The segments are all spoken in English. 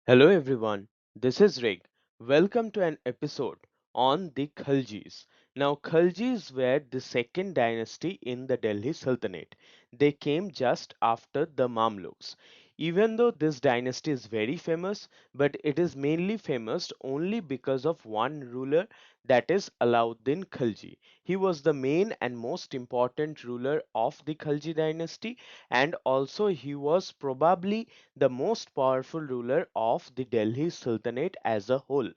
Hello everyone, this is Rig. Welcome to an episode on the Khaljis. Now, Khaljis were the second dynasty in the Delhi Sultanate. They came just after the Mamluks. Even though this dynasty is very famous, but it is mainly famous only because of one ruler, that is Alauddin Khalji. He was the main and most important ruler of the Khalji dynasty, and also he was probably the most powerful ruler of the Delhi Sultanate as a whole.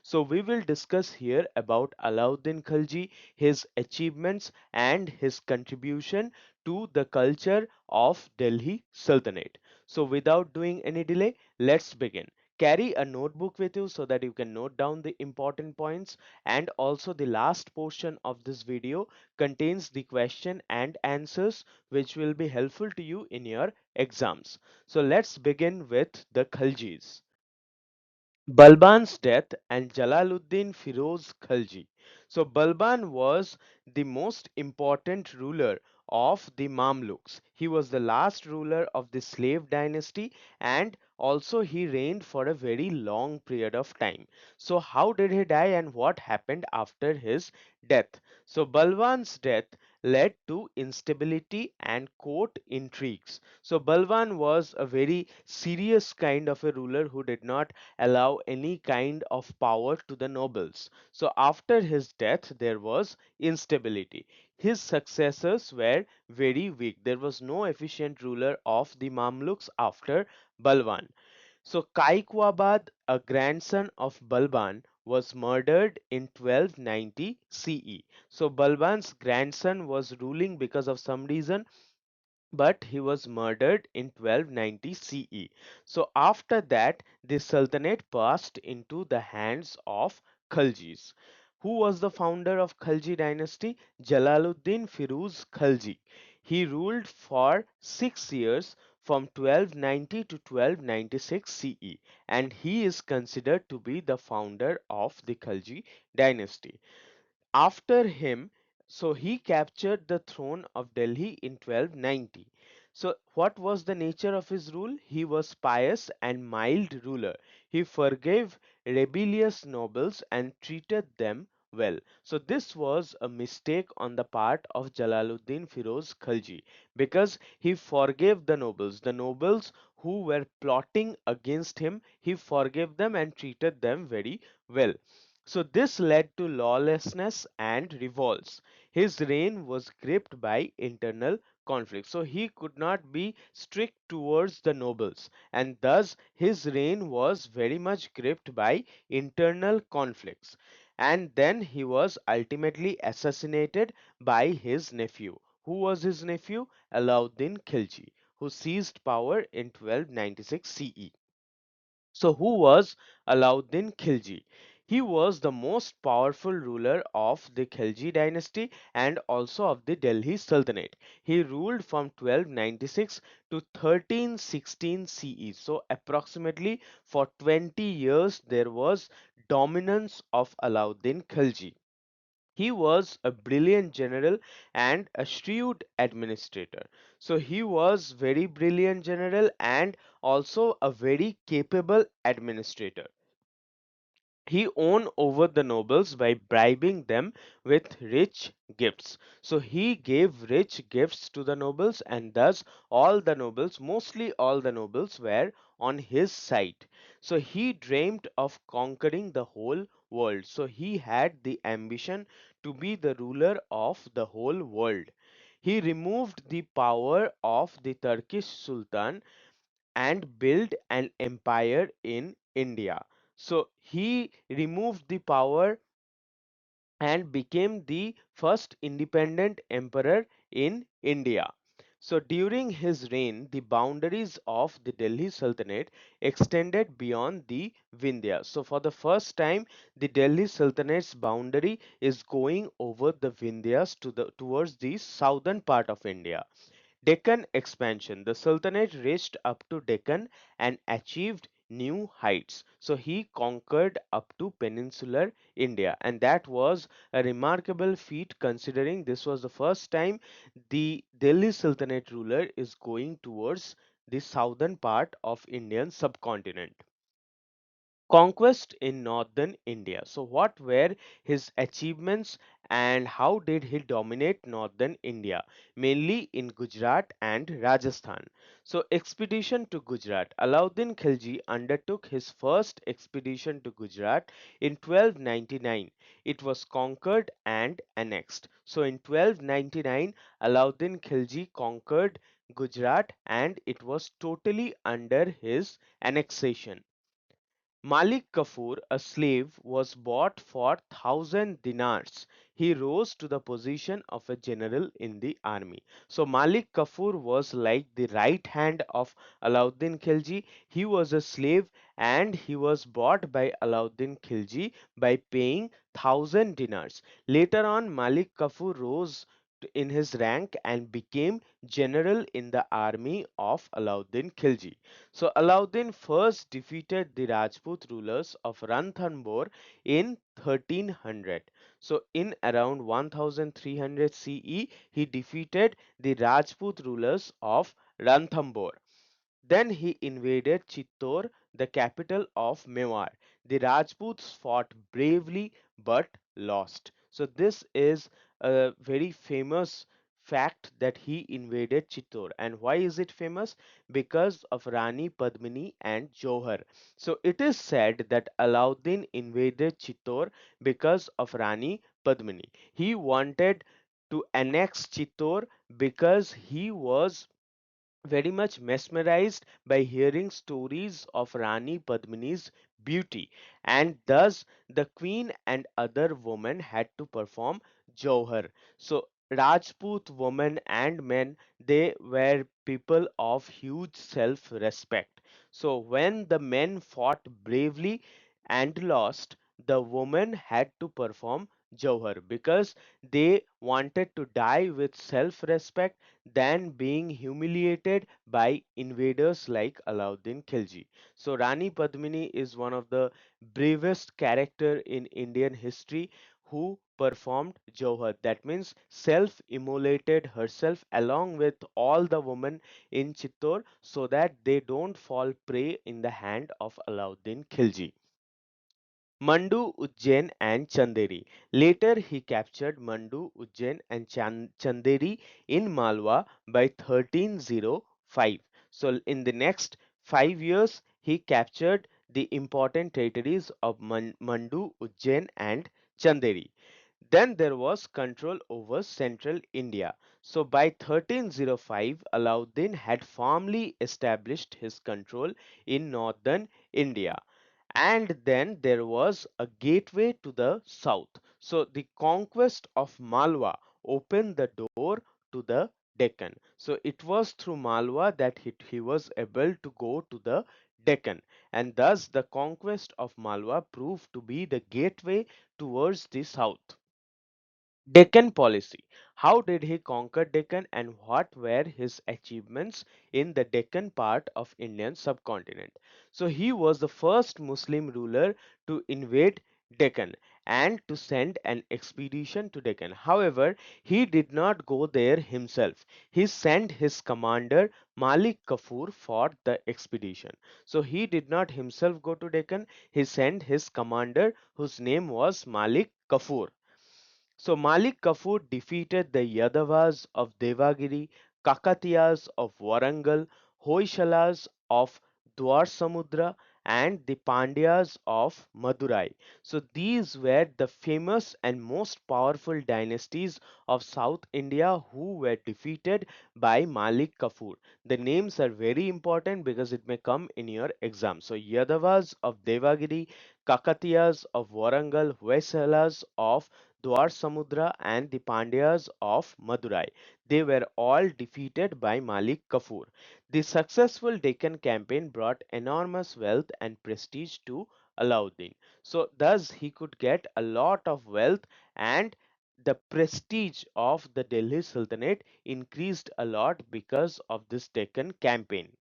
So we will discuss here about Alauddin Khalji, his achievements and his contribution to the culture of Delhi Sultanate. So without doing any delay, let's begin. Carry a notebook with you so that you can note down the important points, and also the last portion of this video contains the question and answers which will be helpful to you in your exams. So let's begin with the Khaljis. Balban's death and Jalaluddin Firuz Khalji. So Balban was the most important ruler of the Mamluks. He was the last ruler of the slave dynasty, and also he reigned for a very long period of time. So how did he die and what happened after his death? So Balban's death led to instability and court intrigues. So Balban was a very serious kind of a ruler who did not allow any kind of power to the nobles. So after his death, there was instability. His successors were very weak. There was no efficient ruler of the Mamluks after Balban. So Kaikwabad, a grandson of Balban, was murdered in 1290 CE. So Balban's grandson was ruling because of some reason, but he was murdered in 1290 CE. So after that, the Sultanate passed into the hands of Khaljis. Who was the founder of Khalji dynasty? Jalaluddin Firuz Khalji. He ruled for 6 years from 1290 to 1296 CE, and he is considered to be the founder of the Khalji dynasty. After him, so he captured the throne of Delhi in 1290. So what was the nature of his rule? He was pious and mild ruler. He forgave rebellious nobles and treated them well. So this was a mistake on the part of Jalaluddin Firoz Khalji, because he forgave the nobles who were plotting against him. He forgave them and treated them very well. So this led to lawlessness and revolts. His reign was gripped by internal conflict. So he could not be strict towards the nobles, and thus his reign was very much gripped by internal conflicts. And then he was ultimately assassinated by his nephew. Who was his nephew? Alauddin Khilji, who seized power in 1296 CE. So, who was Alauddin Khilji? He was the most powerful ruler of the Khilji dynasty and also of the Delhi Sultanate. He ruled from 1296 to 1316 CE. So, approximately for 20 years, there was dominance of Alauddin Khilji. He was a brilliant general and a shrewd administrator. So he was very brilliant general and also a very capable administrator. He won over the nobles by bribing them with rich gifts. So he gave rich gifts to the nobles, and thus all the nobles, mostly all the nobles, were on his side. So he dreamed of conquering the whole world. So he had the ambition to be the ruler of the whole world. He removed the power of the Turkish Sultan and build an empire in India. So he removed the power and became the first independent emperor in India. So during his reign, the boundaries of the Delhi Sultanate extended beyond the Vindhya. So for the first time, the Delhi Sultanate's boundary is going over the Vindhyas towards the southern part of India. Deccan expansion. The Sultanate reached up to Deccan and achieved new heights. So he conquered up to peninsular India, and that was a remarkable feat considering this was the first time the Delhi Sultanate ruler is going towards the southern part of Indian subcontinent. conquest in northern India. So, what were his achievements and how did he dominate northern India, mainly in Gujarat and Rajasthan? So, expedition to Gujarat. Alauddin Khalji undertook his first expedition to Gujarat in 1299. It was conquered and annexed. So, in 1299, Alauddin Khalji conquered Gujarat and it was totally under his annexation. Malik Kafur, a slave, was bought for 1,000 dinars. He rose to the position of a general in the army. So Malik Kafur was like the right hand of Alauddin Khilji. He was a slave and he was bought by Alauddin Khilji by paying 1,000 dinars. Later on, Malik Kafur rose in his rank and became general in the army of Alauddin Khilji. So Alauddin first defeated the Rajput rulers of Ranthambore in 1300. So in around 1300 CE, he defeated the Rajput rulers of Ranthambore. Then he invaded Chittor, the capital of Mewar. The Rajputs fought bravely but lost. So this is a very famous fact that he invaded Chittor. And why is it famous? Because of Rani Padmini and Johar. So it is said that Alauddin invaded Chittor because of Rani Padmini. He wanted to annex Chittor because he was very much mesmerized by hearing stories of Rani Padmini's beauty, and thus the queen and other women had to perform Johar. So, Rajput women and men, they were people of huge self respect. So, when the men fought bravely and lost, the women had to perform Johar because they wanted to die with self respect than being humiliated by invaders like Alauddin Khilji. So Rani Padmini is one of the bravest character in Indian history who performed Johar. That means self-immolated herself along with all the women in Chittor so that they don't fall prey in the hand of Alauddin Khilji. Mandu, Ujjain, and Chanderi. Later, he captured Mandu, Ujjain, and Chanderi in Malwa by 1305. So, in the next 5 years, he captured the important territories of Mandu, Ujjain, and Chanderi. Then there was control over central India. So by 1305, Alauddin had firmly established his control in northern India. And then there was a gateway to the south. So the conquest of Malwa opened the door to the Deccan. So it was through Malwa that he was able to go to the Deccan. And thus the conquest of Malwa proved to be the gateway towards the south. Deccan policy. How did he conquer Deccan and what were his achievements in the Deccan part of Indian subcontinent? So he was the first Muslim ruler to invade Deccan and to send an expedition to Deccan. However, he did not go there himself. He sent his commander Malik Kafur for the expedition. So he did not himself go to Deccan. He sent his commander whose name was Malik Kafur. So Malik Kafur defeated the Yadavas of Devagiri, Kakatiyas of Warangal, Hoysalas of Dwarsamudra, and the Pandyas of Madurai. So these were the famous and most powerful dynasties of South India who were defeated by Malik Kafur. The names are very important because it may come in your exam. So Yadavas of Devagiri, Kakatiyas of Warangal, Hoysalas of Dwarsamudra and the Pandyas of Madurai. They were all defeated by Malik Kafur. The successful Deccan campaign brought enormous wealth and prestige to Alauddin. So, thus, he could get a lot of wealth and the prestige of the Delhi Sultanate increased a lot because of this Deccan campaign.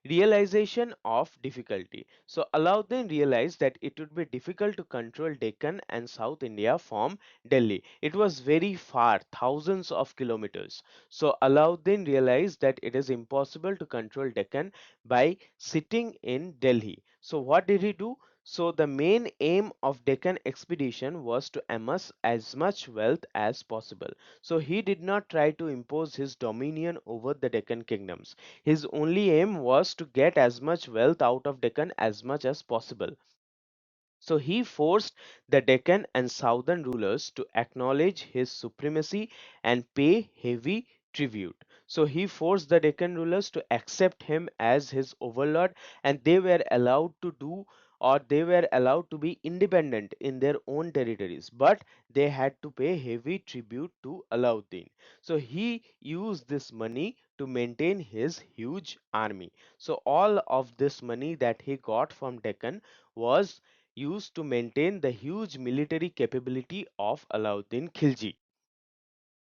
Realization of difficulty. So Alauddin realized that it would be difficult to control Deccan and South India from Delhi. It was very far, thousands of kilometers. So Alauddin realized that it is impossible to control Deccan by sitting in Delhi. So what did he do? So the main aim of Deccan expedition was to amass as much wealth as possible. So he did not try to impose his dominion over the Deccan kingdoms. His only aim was to get as much wealth out of Deccan as much as possible. So he forced the Deccan and southern rulers to acknowledge his supremacy and pay heavy tribute. So he forced the Deccan rulers to accept him as his overlord, and they were allowed to do, or they were allowed to be independent in their own territories, but they had to pay heavy tribute to Alauddin. So he used this money to maintain his huge army. So all of this money that he got from Deccan was used to maintain the huge military capability of Alauddin Khilji.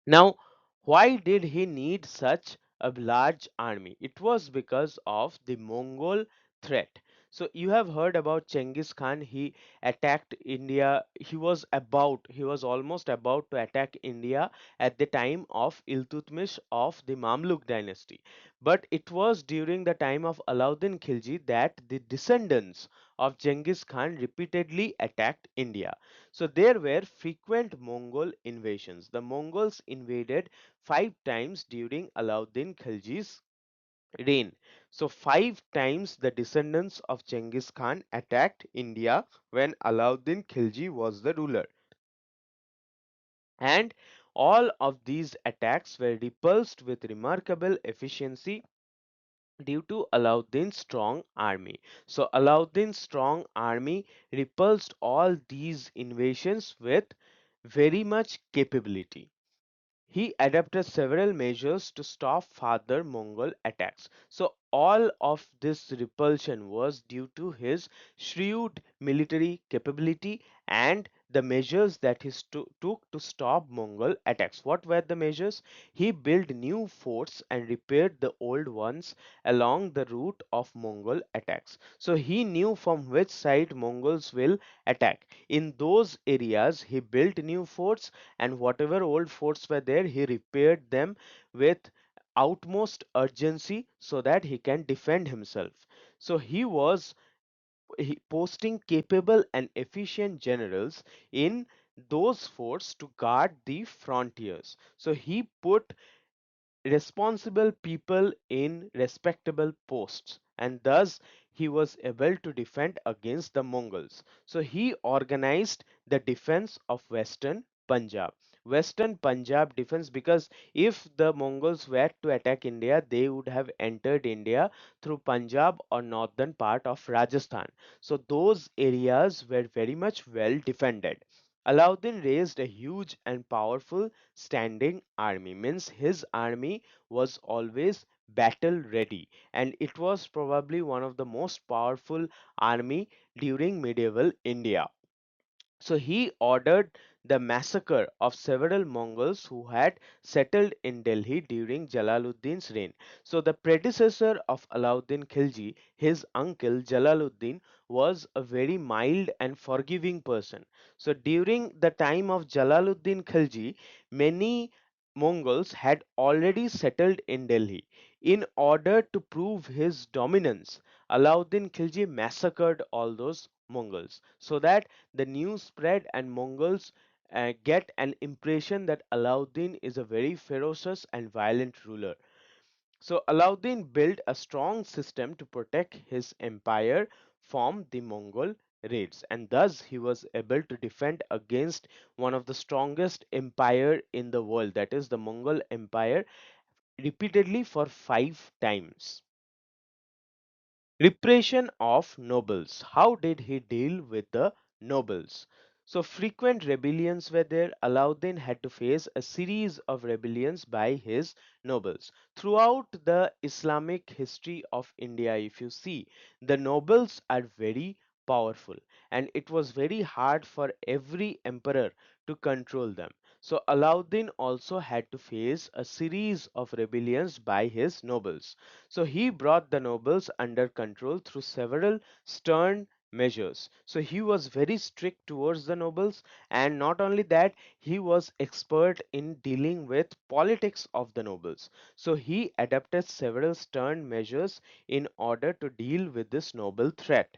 Now, why did he need such a large army? It was because of the Mongol threat. So you have heard about Genghis Khan. He attacked India. He was almost about to attack India at the time of Iltutmish of the Mamluk dynasty. But it was during the time of Alauddin Khilji that the descendants of Genghis Khan repeatedly attacked India. So there were frequent Mongol invasions. The Mongols invaded 5 times during Alauddin Khalji's reign. So 5 times the descendants of Genghis Khan attacked India when Alauddin Khilji was the ruler. And all of these attacks were repulsed with remarkable efficiency due to Alauddin's strong army. So Alauddin's strong army repulsed all these invasions with very much capability. He adopted several measures to stop further Mongol attacks. So all of this repulsion was due to his shrewd military capability and the measures that he took to stop Mongol attacks. What were the measures? He built new forts and repaired the old ones along the route of Mongol attacks. So he knew from which side Mongols will attack. In those areas, he built new forts, and whatever old forts were there, he repaired them with utmost urgency so that he can defend himself. So posting capable and efficient generals in those forts to guard the frontiers. So he put responsible people in respectable posts, and thus he was able to defend against the Mongols. So he organized the defense of Western Punjab. Western Punjab defense, because if the Mongols were to attack India, they would have entered India through Punjab or northern part of Rajasthan. So those areas were very much well defended. Alauddin raised a huge and powerful standing army. Means his army was always battle ready, and it was probably one of the most powerful army during medieval India. So he ordered the massacre of several Mongols who had settled in Delhi during Jalaluddin's reign. So the predecessor of Alauddin Khilji, his uncle Jalaluddin, was a very mild and forgiving person. So during the time of Jalaluddin Khilji, many Mongols had already settled in Delhi. In order to prove his dominance, Alauddin Khilji massacred all those Mongols so that the news spread and Mongols get an impression that Alauddin is a very ferocious and violent ruler. So Alauddin built a strong system to protect his empire from the Mongol raids, and thus he was able to defend against one of the strongest empire in the world, that is the Mongol Empire, repeatedly for 5 times. Repression of nobles. How did he deal with the nobles? So frequent rebellions were there. Alauddin had to face a series of rebellions by his nobles. Throughout the Islamic history of India, if you see, the nobles are very powerful, and it was very hard for every emperor to control them. So Alauddin also had to face a series of rebellions by his nobles. So he brought the nobles under control through several stern measures. So he was very strict towards the nobles, and not only that, he was expert in dealing with politics of the nobles. So he adopted several stern measures in order to deal with this noble threat.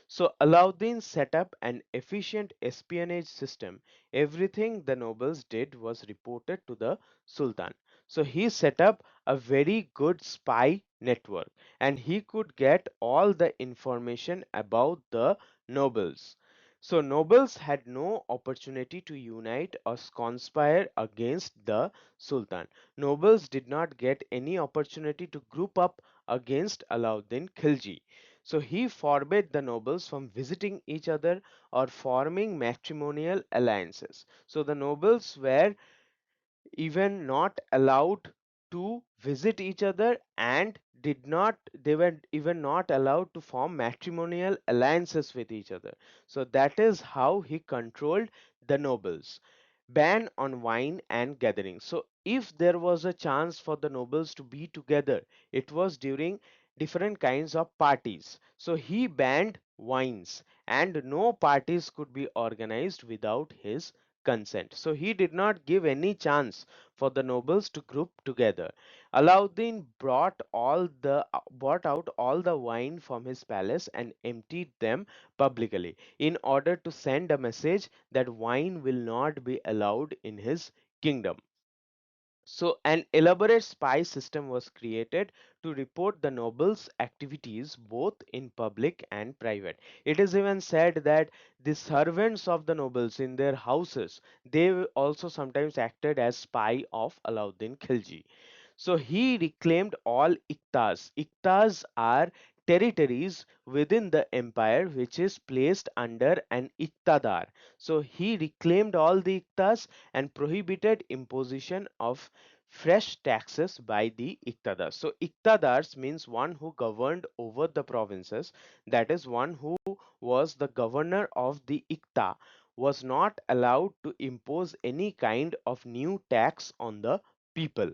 So Alauddin set up an efficient espionage system. Everything the nobles did was reported to the Sultan. So he set up a very good spy network, and he could get all the information about the nobles. So nobles had no opportunity to unite or conspire against the Sultan. Nobles did not get any opportunity to group up against Alauddin Khilji. So he forbade the nobles from visiting each other or forming matrimonial alliances. So the nobles were even not allowed to visit each other, and did not they were even not allowed to form matrimonial alliances with each other. So that is how he controlled the nobles. Ban on wine and gatherings. So if there was a chance for the nobles to be together, it was during different kinds of parties. So he banned wines, and no parties could be organized without his consent. So he did not give any chance for the nobles to group together. Alauddin brought out all the wine from his palace and emptied them publicly in order to send a message that wine will not be allowed in his kingdom. So, an elaborate spy system was created to report the nobles' activities both in public and private. It is even said that the servants of the nobles in their houses, they also sometimes acted as spy of Alauddin Khilji. So he reclaimed all iktas. Iktas are territories within the empire which is placed under an iktadar. So he reclaimed all the iktas and prohibited imposition of fresh taxes by the iktadars. So iktadars means one who governed over the provinces, that is one who was the governor of the ikta, was not allowed to impose any kind of new tax on the people.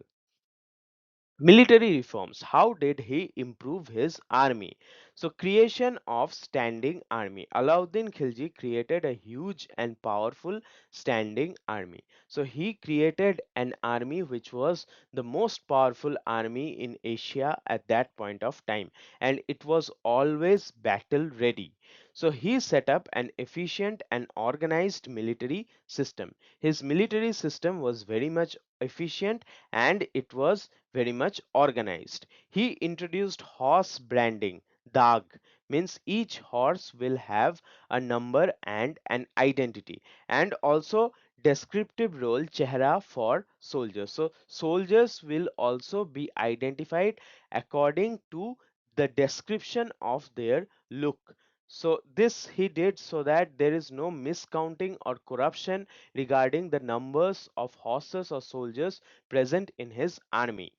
Military reforms. How did he improve his army? So, creation of standing army. Alauddin Khilji created a huge and powerful standing army. So, he created an army which was the most powerful army in Asia at that point of time, and it was always battle ready. So, he set up an efficient and organized military system. His military system was very much efficient, and it was very much organized. He introduced horse branding. Dag means each horse will have a number and an identity, and also descriptive role chehra for soldiers. So soldiers will also be identified according to the description of their look. So this he did so that there is no miscounting or corruption regarding the numbers of horses or soldiers present in his army.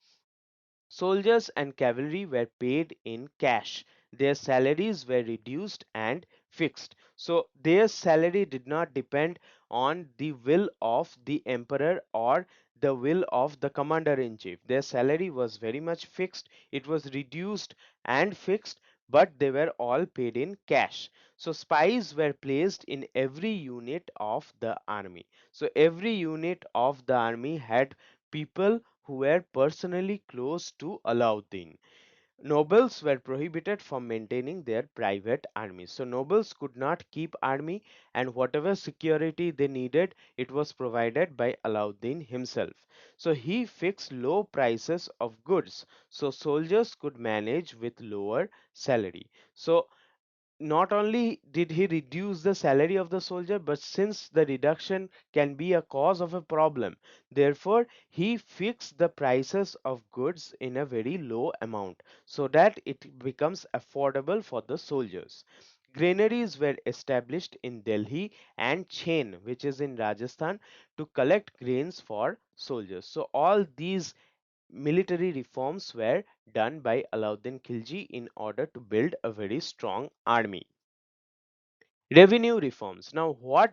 Soldiers and cavalry were paid in cash. Their salaries were reduced and fixed. So their salary did not depend on the will of the emperor or the will of the commander in chief. Their salary was very much fixed. It was reduced and fixed, but they were all paid in cash. So spies were placed in every unit of the army. So every unit of the army had people who were personally close to Alauddin. Nobles were prohibited from maintaining their private armies. So nobles could not keep army, and whatever security they needed, it was provided by Alauddin himself. So he fixed low prices of goods so soldiers could manage with lower salary. So not only did he reduce the salary of the soldier, but since the reduction can be a cause of a problem, therefore he fixed the prices of goods in a very low amount so that it becomes affordable for the soldiers. Granaries were established in Delhi and Chain, which is in Rajasthan, to collect grains for soldiers. So all these military reforms were done by Alauddin Khilji in order to build a very strong army. Revenue reforms. Now, what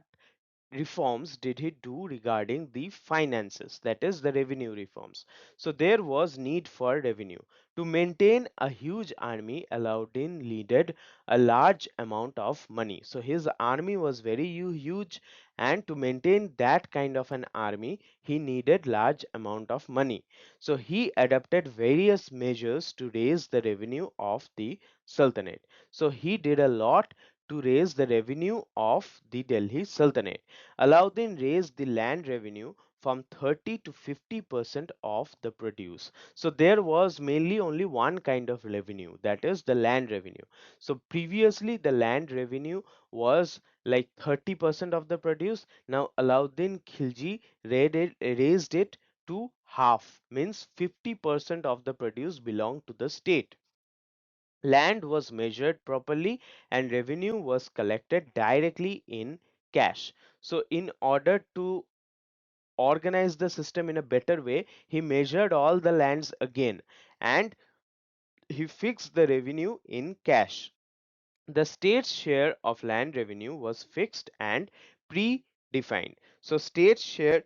reforms did he do regarding the finances, that is the revenue reforms? So there was need for revenue. To maintain a huge army, Alauddin needed a large amount of money. So his army was very huge, and to maintain that kind of an army, he needed large amount of money. So he adopted various measures to raise the revenue of the Sultanate. So he did a lot to raise the revenue of the Delhi Sultanate. Alauddin raised the land revenue from 30 to 50% of the produce. So there was mainly only one kind of revenue, that is the land revenue. So previously the land revenue was like 30% of the produce. Now Alauddin Khilji raised it to half, means 50% of the produce belonged to the state. Land was measured properly and revenue was collected directly in cash. So in order to organize the system in a better way, he measured all the lands again and he fixed the revenue in cash. The state's share of land revenue was fixed and predefined. So state's share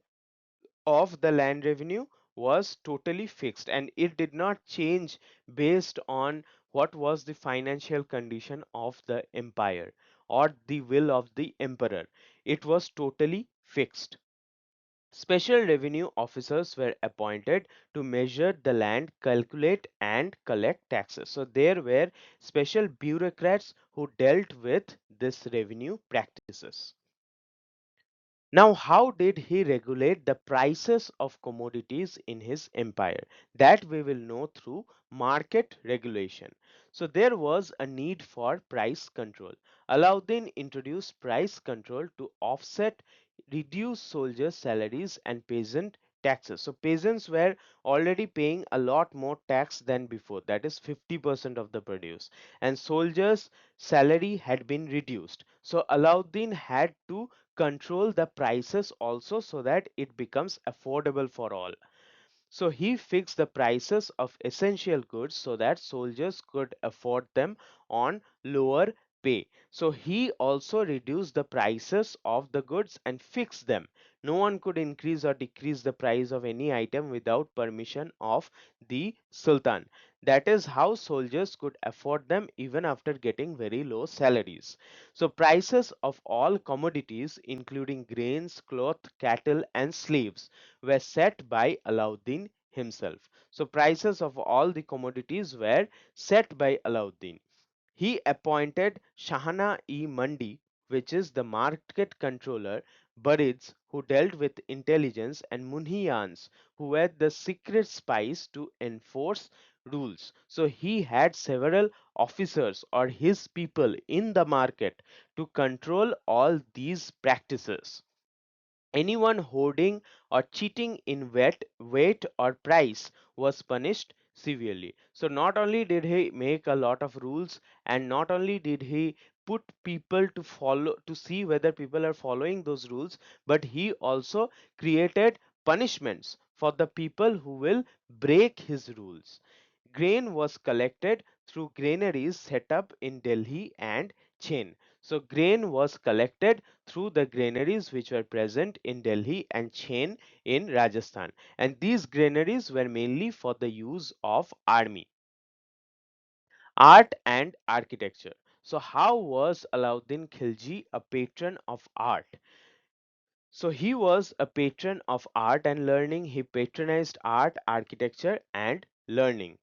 of the land revenue was totally fixed and it did not change based on what was the financial condition of the empire or the will of the emperor. It was totally fixed. Special revenue officers were appointed to measure the land, calculate and collect taxes. So there were special bureaucrats who dealt with this revenue practices. Now, how did he regulate the prices of commodities in his empire? That we will know through market regulation. So, there was a need for price control. Alauddin introduced price control to offset reduced soldiers' salaries and peasant taxes. So, peasants were already paying a lot more tax than before, that is 50% of the produce, and soldiers' salary had been reduced. So, Alauddin had to control the prices also so that it becomes affordable for all. So he fixed the prices of essential goods so that soldiers could afford them on lower pay. So he also reduced the prices of the goods and fixed them. No one could increase or decrease the price of any item without permission of the Sultan. That is how soldiers could afford them even after getting very low salaries. So prices of all commodities including grains, cloth, cattle and slaves were set by Alauddin himself. So prices of all the commodities were set by Alauddin. He appointed Shahana-e-Mandi, which is the market controller, Burids, who dealt with intelligence, and Munhiyans, who were the secret spies to enforce rules. So he had several officers or his people in the market to control all these practices. Anyone hoarding or cheating in weight or price was punished severely. So not only did he make a lot of rules and not only did he put people to follow to see whether people are following those rules, but he also created punishments for the people who will break his rules. Grain was collected through granaries set up in Delhi and Chain. So grain was collected through the granaries which were present in Delhi and Chain in Rajasthan. And these granaries were mainly for the use of army. Art and architecture. So how was Alauddin Khilji a patron of art? So he was a patron of art and learning. He patronized art, architecture and learning.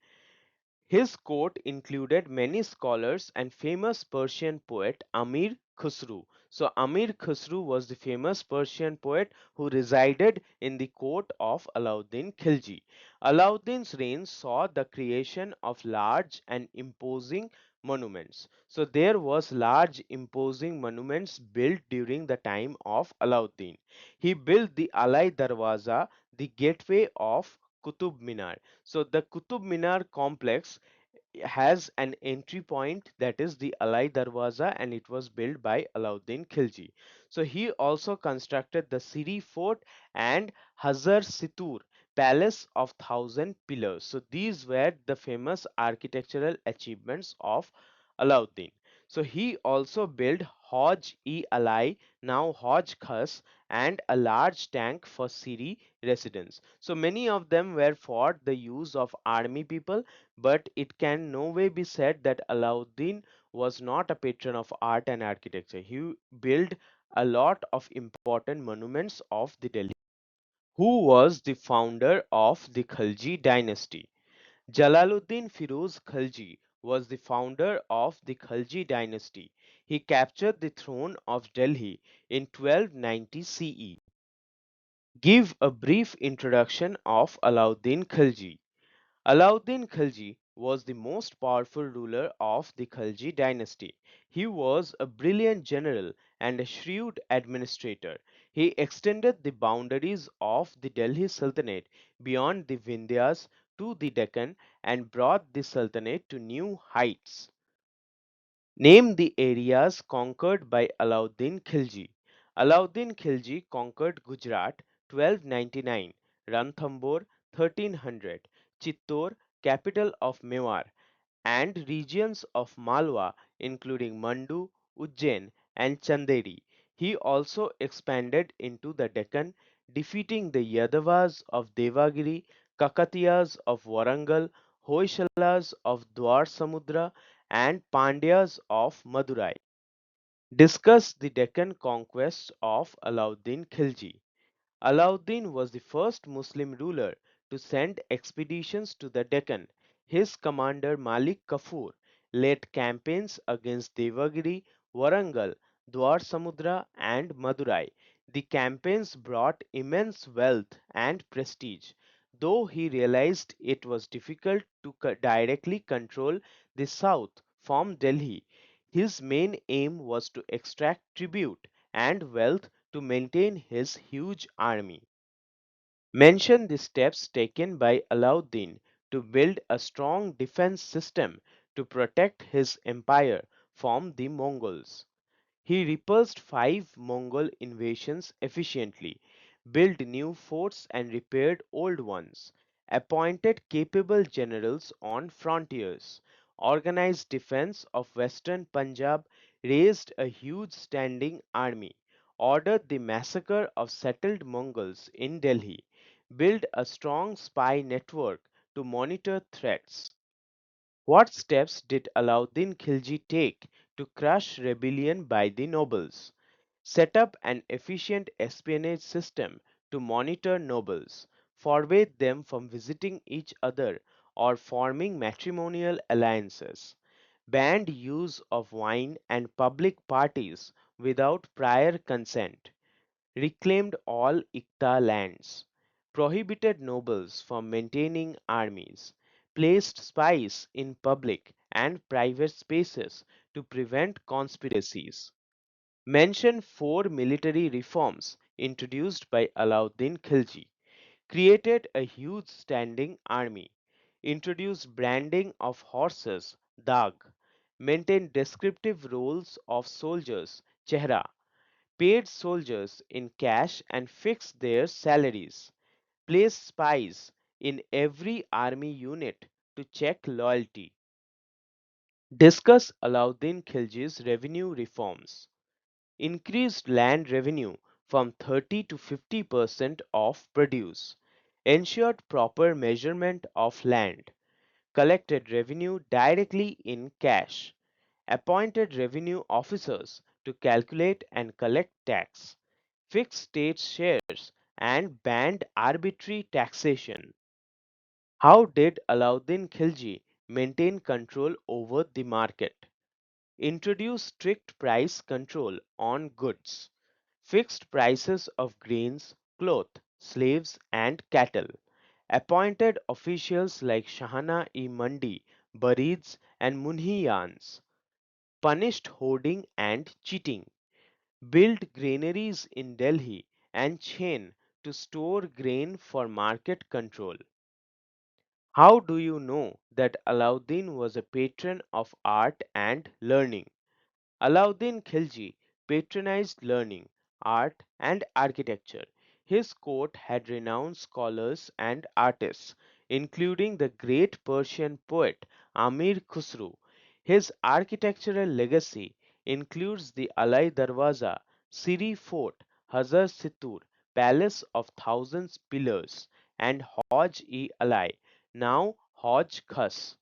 His court included many scholars and famous Persian poet Amir Khusru. So Amir Khusru was the famous Persian poet who resided in the court of Alauddin Khilji. Alauddin's reign saw the creation of large and imposing monuments. So there was large imposing monuments built during the time of Alauddin. He built the Alai Darwaza, the gateway of Qutub Minar. So the Qutub Minar complex has an entry point, that is the Alai Darwaza, and it was built by Alauddin Khilji. So he also constructed the Siri Fort and Hazar Situr, Palace of Thousand Pillars. So these were the famous architectural achievements of Alauddin. So he also built Hoj-e-Alai, now Hoj Khas, and a large tank for Siri residents. So many of them were for the use of army people, but it can no way be said that Alauddin was not a patron of art and architecture. He built a lot of important monuments of the Delhi. Who was the founder of the Khalji dynasty? Jalaluddin Firuz Khalji was the founder of the Khalji dynasty. He captured the throne of Delhi in 1290 CE. Give a brief introduction of Alauddin Khalji. Alauddin Khalji was the most powerful ruler of the Khalji dynasty. He was a brilliant general and a shrewd administrator. He extended the boundaries of the Delhi Sultanate beyond the Vindhyas to the Deccan and brought the Sultanate to new heights. Name the areas conquered by Alauddin Khilji. Alauddin Khilji conquered Gujarat 1299, Ranthambore 1300, Chittor, capital of Mewar, and regions of Malwa including Mandu, Ujjain, and Chanderi. He also expanded into the Deccan, defeating the Yadavas of Devagiri, Kakatiyas of Warangal, Hoysalas of Dwar Samudra, and Pandyas of Madurai. Discuss the Deccan conquests of Alauddin Khilji. Alauddin was the first Muslim ruler to send expeditions to the Deccan. His commander Malik Kafur led campaigns against Devagiri, Warangal, Dwar Samudra, and Madurai. The campaigns brought immense wealth and prestige, though he realized it was difficult to directly control the south from Delhi. His main aim was to extract tribute and wealth to maintain his huge army. Mention the steps taken by Alauddin to build a strong defense system to protect his empire from the Mongols. He repulsed five Mongol invasions efficiently, built new forts and repaired old ones, appointed capable generals on frontiers, organized defense of western Punjab, raised a huge standing army, ordered the massacre of settled Mongols in Delhi, built a strong spy network to monitor threats. What steps did Alauddin Khilji take to crush rebellion by the nobles? Set up an efficient espionage system to monitor nobles, forbade them from visiting each other or forming matrimonial alliances, banned use of wine and public parties without prior consent, reclaimed all Ikta lands, prohibited nobles from maintaining armies, placed spies in public and private spaces to prevent conspiracies. Mention four military reforms introduced by Alauddin Khilji, created a huge standing army, introduced branding of horses, dag, maintained descriptive roles of soldiers, chehra, paid soldiers in cash and fixed their salaries, placed spies in every army unit to check loyalty. Discuss Alauddin Khilji's revenue reforms. Increased land revenue from 30 to 50% of produce, ensured proper measurement of land, collected revenue directly in cash, appointed revenue officers to calculate and collect tax, fixed state shares, and banned arbitrary taxation. How did Alauddin Khilji maintain control over the market? Introduce strict price control on goods, fixed prices of grains, cloth, slaves, and cattle, appointed officials like Shahana-e-Mandi, Barids, and Munhiyans, punished hoarding and cheating, built granaries in Delhi and Chain to store grain for market control. How do you know that Alauddin was a patron of art and learning? Alauddin Khilji patronized learning, art, and architecture. His court had renowned scholars and artists, including the great Persian poet Amir Khusro. His architectural legacy includes the Alai Darwaza, Siri Fort, Hazar Situr, Palace of Thousands Pillars, and Hoj-e-Alai, now Hoj Khas.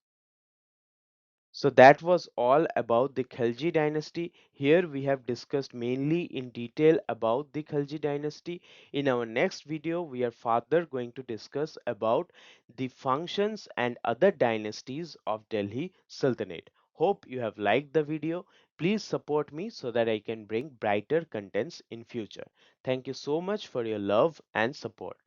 So that was all about the Khalji dynasty. Here we have discussed mainly in detail about the Khalji dynasty. In our next video, we are further going to discuss about the functions and other dynasties of Delhi Sultanate. Hope you have liked the video. Please support me so that I can bring brighter contents in future. Thank you so much for your love and support.